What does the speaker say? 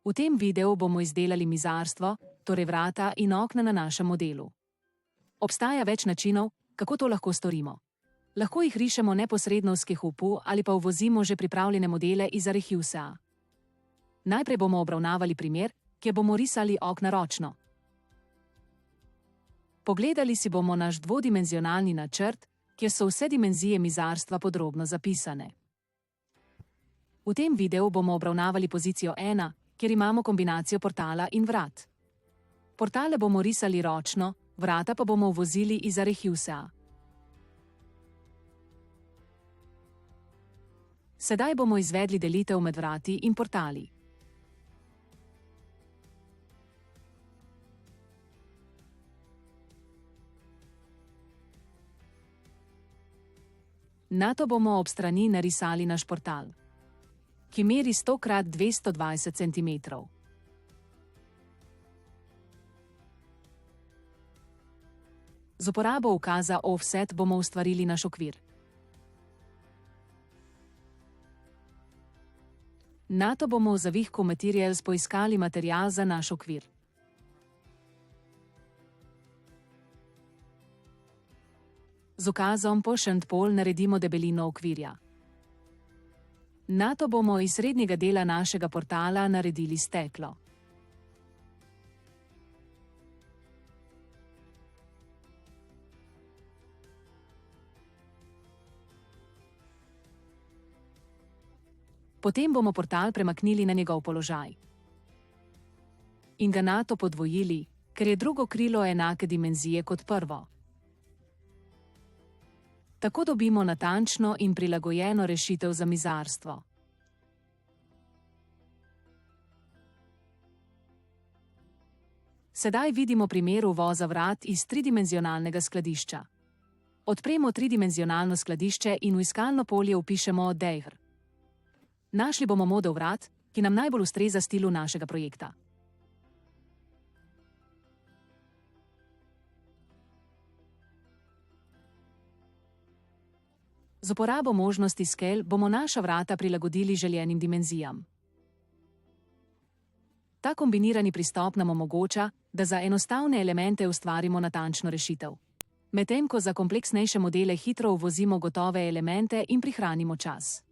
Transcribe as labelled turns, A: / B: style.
A: V tem videu bomo izdelali mizarstvo, torej vrata in okna na našem modelu. Obstaja več načinov, kako to lahko storimo. Lahko jih rišemo neposredno v SketchUpu ali pa uvozimo že pripravljene modele iz Arehusa. Najprej bomo obravnavali primer, kjer bomo risali okna ročno. Pogledali si bomo naš dvodimenzionalni načrt, kjer so vse dimenzije mizarstva podrobno zapisane. V tem videu bomo obravnavali pozicijo 1, kjer imamo kombinacijo portala in vrat. Portale bomo risali ročno, vrata pa bomo uvozili iz Arehusa. Sedaj bomo izvedli delitev med vrati in portali. Nato bomo ob strani narisali naš portal, ki meri 100 x 220 cm. Z uporabo ukaza Offset bomo ustvarili naš okvir. Nato bomo v zavihku Materials poiskali material za naš okvir. Z ukazom Push and Pull naredimo debelino okvirja. Nato bomo iz srednjega dela našega portala naredili steklo. Potem bomo portal premaknili na njegov položaj. In ga nato podvojili, ker je drugo krilo enake dimenzije kot prvo. Tako dobimo natančno in prilagojeno rešitev za mizarstvo. Sedaj vidimo primer uvoza vrat iz tridimenzionalnega skladišča. Odpremo tridimenzionalno skladišče in v iskalno polje vpišemo Deir. Našli bomo model vrat, ki nam najbolj ustreza stilu našega projekta. Z uporabo možnosti Scale bomo naša vrata prilagodili željenim dimenzijam. Ta kombinirani pristop nam omogoča, da za enostavne elemente ustvarimo natančno rešitev. Medtem ko za kompleksnejše modele hitro uvozimo gotove elemente in prihranimo čas.